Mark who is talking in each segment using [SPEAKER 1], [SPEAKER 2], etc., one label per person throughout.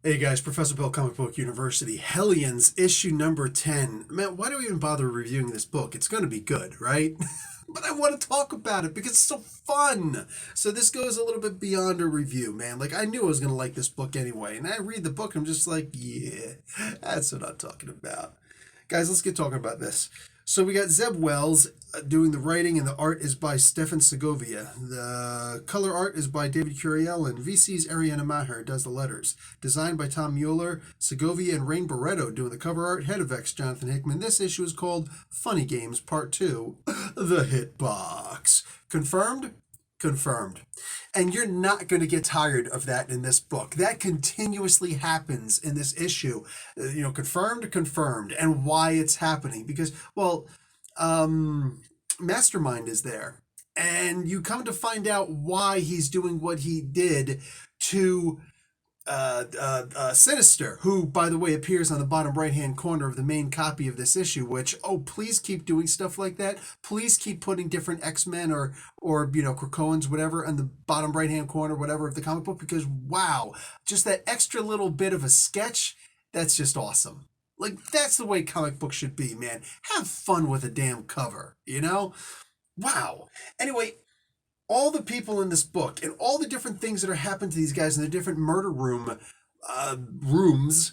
[SPEAKER 1] Hey guys, Professor Bill, Comic Book University, Hellions, issue number 10. Man, why do we even bother reviewing this book? It's going to be good, right? But I want to talk about it because it's so fun. So this goes a little bit beyond a review, man. Like, I knew I was going to like this book anyway. And I read the book, I'm just like, yeah, that's what I'm talking about. Guys, let's get talking about this. So we got Zeb Wells doing the writing, and the art is by Stefan Segovia. The color art is by David Curiel, and VC's Ariana Maher does the letters. Designed by Tom Mueller, Segovia and Rain Barreto doing the cover art. Head of X, Jonathan Hickman. This issue is called Funny Games Part 2, The Hitbox. Confirmed? Confirmed. And you're not going to get tired of that in this book. That continuously happens in this issue. Confirmed, confirmed, and why it's happening. Because, Mastermind is there. And you come to find out why he's doing what he did to Sinister, who, by the way, appears on the bottom right-hand corner of the main copy of this issue, which, please keep doing stuff like that. Please keep putting different X-Men or Krakoans, whatever, on the bottom right-hand corner, whatever, of the comic book, because, wow, just that extra little bit of a sketch, that's just awesome. Like, that's the way comic books should be, man. Have fun with a damn cover, you know? Wow. Anyway, all the people in this book and all the different things that are happening to these guys in the different murder rooms.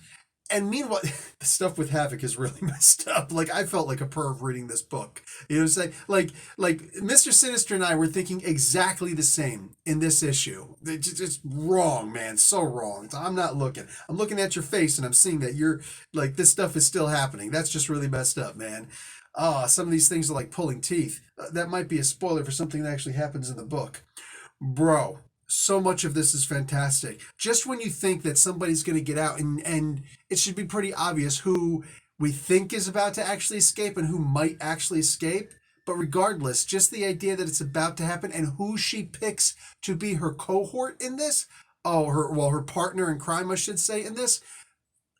[SPEAKER 1] And meanwhile, the stuff with Havoc is really messed up. Like, I felt like a perv reading this book. You know what I'm saying? Like Mr. Sinister and I were thinking exactly the same in this issue. It's just wrong, man. So wrong. So I'm not looking. I'm looking at your face and I'm seeing that you're like, this stuff is still happening. That's just really messed up, man. Some of these things are like pulling teeth. That might be a spoiler for something that actually happens in the book. Bro, so much of this is fantastic. Just when you think that somebody's going to get out, and it should be pretty obvious who we think is about to actually escape and who might actually escape. But regardless, just the idea that it's about to happen and who she picks to be her cohort in this, her partner in crime, I should say, in this.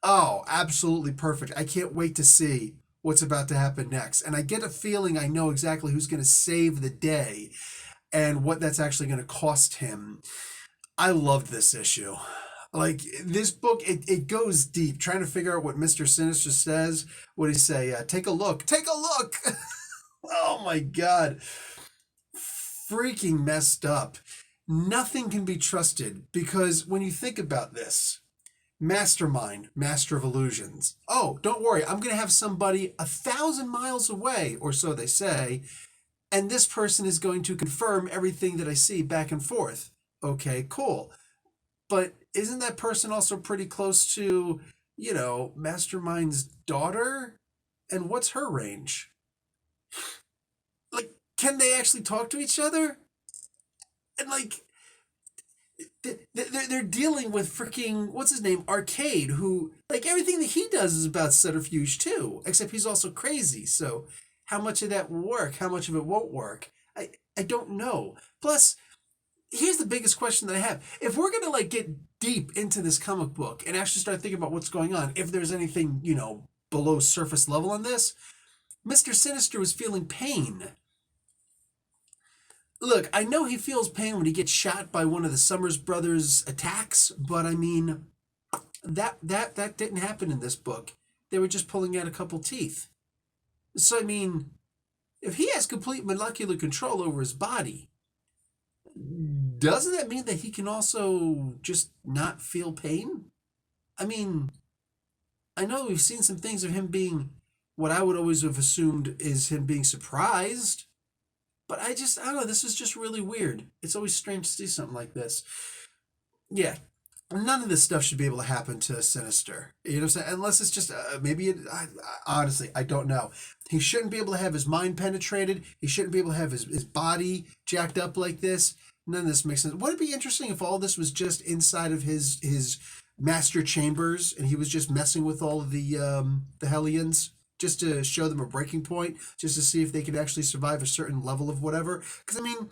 [SPEAKER 1] Oh, absolutely perfect. I can't wait to see what's about to happen next. And I get a feeling I know exactly who's going to save the day and what that's actually going to cost him. I loved this issue. Like, this book, it goes deep, trying to figure out what Mr. Sinister says. What did he say? Take a look. Take a look! Oh my God. Freaking messed up. Nothing can be trusted because when you think about this, Mastermind, Master of Illusions. Oh, don't worry, I'm going to have somebody 1,000 miles away, or so they say, and this person is going to confirm everything that I see back and forth. Okay, cool. But isn't that person also pretty close to, Mastermind's daughter? And what's her range? Like, can they actually talk to each other? And like, they're dealing with freaking, what's his name, Arcade, who, like, everything that he does is about subterfuge too, except he's also crazy. So how much of that will work? How much of it won't work? I don't know. Plus, here's the biggest question that I have. If we're going to, like, get deep into this comic book and actually start thinking about what's going on, if there's anything, below surface level on this, Mr. Sinister was feeling pain. Look, I know he feels pain when he gets shot by one of the Summers brothers' attacks, but I mean, that didn't happen in this book. They were just pulling out a couple teeth. So I mean, if he has complete molecular control over his body, doesn't that mean that he can also just not feel pain? I mean, I know we've seen some things of him being what I would always have assumed is him being surprised. But I don't know, this is just really weird. It's always strange to see something like this. Yeah, none of this stuff should be able to happen to Sinister. You know what I'm saying? Unless it's just, honestly, I don't know. He shouldn't be able to have his mind penetrated. He shouldn't be able to have his body jacked up like this. None of this makes sense. Would it be interesting if all this was just inside of his master chambers and he was just messing with all of the Hellions? Just to show them a breaking point, just to see if they could actually survive a certain level of whatever. Because, I mean,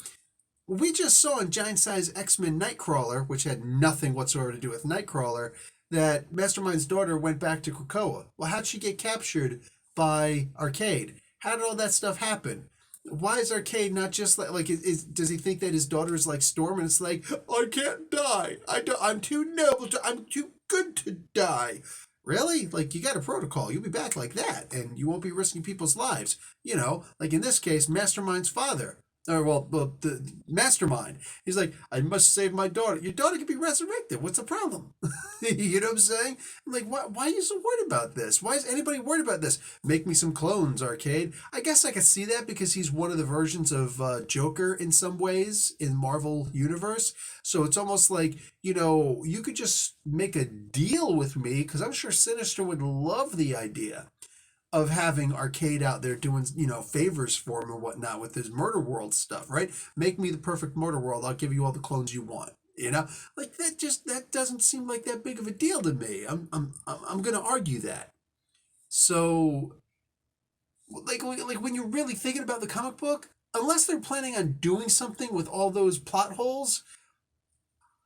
[SPEAKER 1] we just saw in Giant Size X-Men Nightcrawler, which had nothing whatsoever to do with Nightcrawler, that Mastermind's daughter went back to Krakoa. Well, how'd she get captured by Arcade? How did all that stuff happen? Why is Arcade not just does he think that his daughter is like Storm and it's like, I can't die. I'm too noble. I'm too good to die. Really? Like, you got a protocol. You'll be back like that, and you won't be risking people's lives. Like in this case, Mastermind's father. Or, well, the mastermind. He's like, I must save my daughter. Your daughter can be resurrected. What's the problem? You know what I'm saying? I'm like, why are you so worried about this? Why is anybody worried about this? Make me some clones, Arcade. I guess I could see that because he's one of the versions of Joker in some ways in Marvel Universe. So it's almost like, you could just make a deal with me because I'm sure Sinister would love the idea of having Arcade out there doing, favors for him and whatnot with his Murder World stuff, right? Make me the perfect Murder World. I'll give you all the clones you want. Like that doesn't seem like that big of a deal to me. I'm gonna argue that. So, like when you're really thinking about the comic book, unless they're planning on doing something with all those plot holes,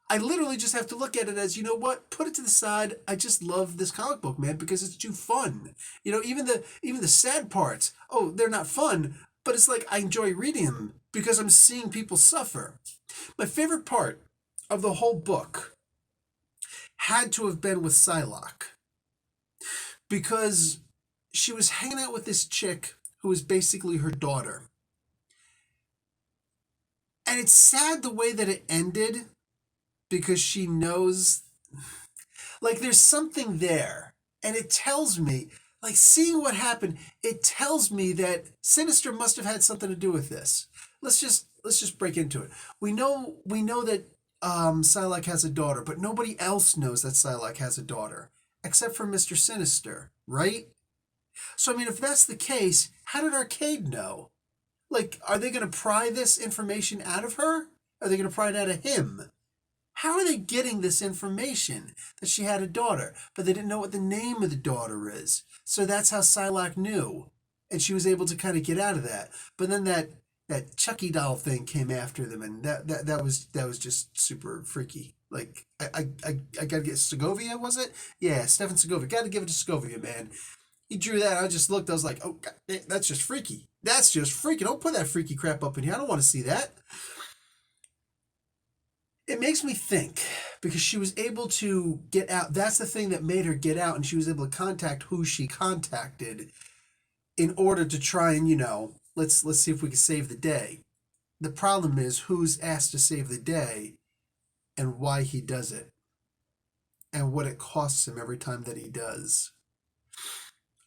[SPEAKER 1] I literally just have to look at it as, you know what, put it to the side. I just love this comic book, man, because it's too fun. Even the sad parts, oh, they're not fun, but it's like I enjoy reading them because I'm seeing people suffer. My favorite part of the whole book had to have been with Psylocke because she was hanging out with this chick who was basically her daughter. And it's sad the way that it ended because she knows, like, there's something there. And it tells me, like, seeing what happened, it tells me that Sinister must have had something to do with this. Let's just break into it. We know that Psylocke has a daughter, but nobody else knows that Psylocke has a daughter, except for Mr. Sinister, right? So, I mean, if that's the case, how did Arcade know? Like, are they going to pry this information out of her? Are they going to pry it out of him? How are they getting this information that she had a daughter, but they didn't know what the name of the daughter is? So that's how Psylocke knew, and she was able to kind of get out of that. But then that Chucky doll thing came after them, and that was just super freaky. Like I gotta get Segovia, was it? Yeah, Stefan Segovia. Got to give it to Segovia, man. He drew that. I just looked. I was like, oh, God, that's just freaky. That's just freaky. Don't put that freaky crap up in here. I don't want to see that. It makes me think because she was able to get out. That's the thing that made her get out, and she was able to contact who she contacted in order to try and, let's see if we can save the day. The problem is who's asked to save the day and why he does it and what it costs him every time that he does.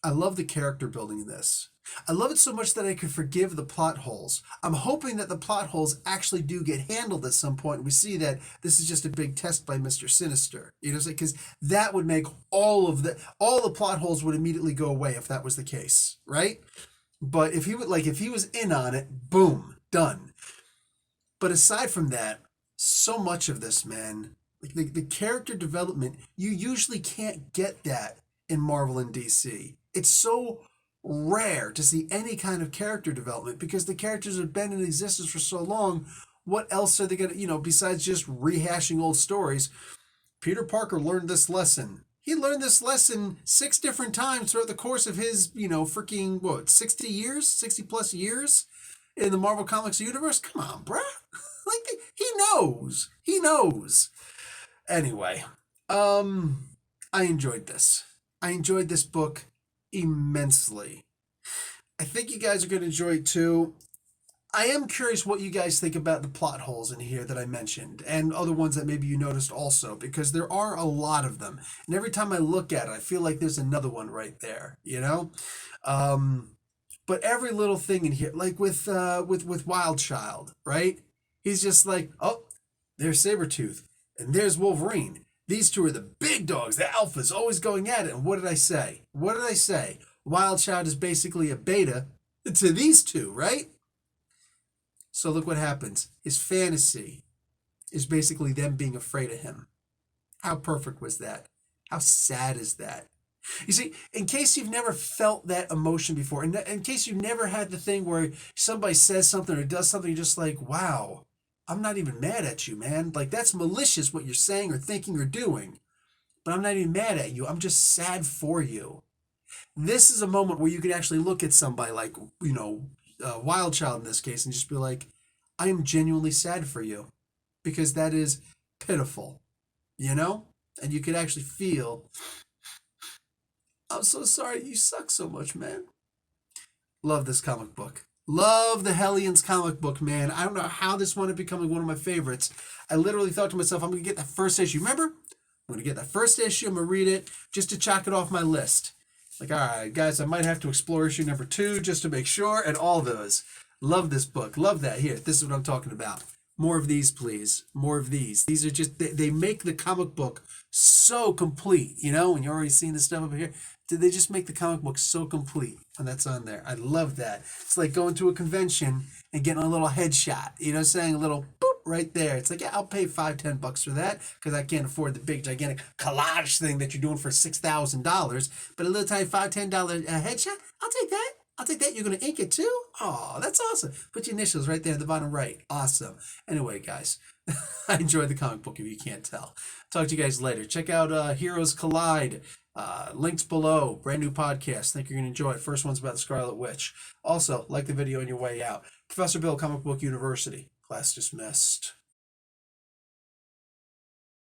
[SPEAKER 1] I love the character building in this. I love it so much that I could forgive the plot holes. I'm hoping that the plot holes actually do get handled at some point. We see that this is just a big test by Mr. Sinister. Because that would make all the plot holes would immediately go away if that was the case, right? But if he was in on it, boom, done. But aside from that, so much of this, man, like the character development, you usually can't get that in Marvel and DC. It's so rare to see any kind of character development because the characters have been in existence for so long. What else are they going to, besides just rehashing old stories? Peter Parker learned this lesson. He learned this lesson 6 different times throughout the course of his, freaking, 60 plus years in the Marvel Comics universe? Come on, bruh. He knows. He knows. Anyway, I enjoyed this. I enjoyed this book immensely. I think you guys are going to enjoy it too. I am curious what you guys think about the plot holes in here that I mentioned and other ones that maybe you noticed also because there are a lot of them. And every time I look at it, I feel like there's another one right there, But every little thing in here, like with Wild Child, right? He's just like, oh, there's Sabretooth and there's Wolverine. These two are the big dogs, the alphas, always going at it. And what did I say? Wild Child is basically a beta to these two, right? So look what happens. His fantasy is basically them being afraid of him. How perfect was that? How sad is that? You see, in case you've never felt that emotion before, in case you've never had the thing where somebody says something or does something, you're just like, wow, I'm not even mad at you, man. Like, that's malicious what you're saying or thinking or doing. But I'm not even mad at you. I'm just sad for you. This is a moment where you can actually look at somebody like, Wild Child in this case and just be like, I am genuinely sad for you because that is pitiful, And you could actually feel, I'm so sorry, you suck so much, man. Love this comic book. Love the Hellions comic book, man. I don't know how this wound up becoming one of my favorites. I literally thought to myself, I'm going to get that first issue. Remember? I'm going to get that first issue. I'm going to read it just to check it off my list. Like, all right, guys, I might have to explore issue number 2 just to make sure, and all those. Love this book. Love that. Here, this is what I'm talking about. More of these, please. More of these. These are just, they make the comic book so complete, you know, when you're already seeing this stuff over here. Did they just make the comic book so complete? And that's on there. I love that. It's like going to a convention and getting a little headshot, you know, saying a little boop right there. It's like, yeah, I'll pay $5-10 for that because I can't afford the big gigantic collage thing that you're doing for $6,000. But a little tiny $5-10 headshot, I'll take that. I'll take that. You're going to ink it too? Oh, that's awesome. Put your initials right there at the bottom right. Awesome. Anyway, guys, I enjoyed the comic book if you can't tell. Talk to you guys later. Check out Heroes Collide. Links below. Brand new podcast. Think you're going to enjoy it. First one's about the Scarlet Witch. Also, like the video on your way out. Professor Bill, Comic Book University. Class dismissed.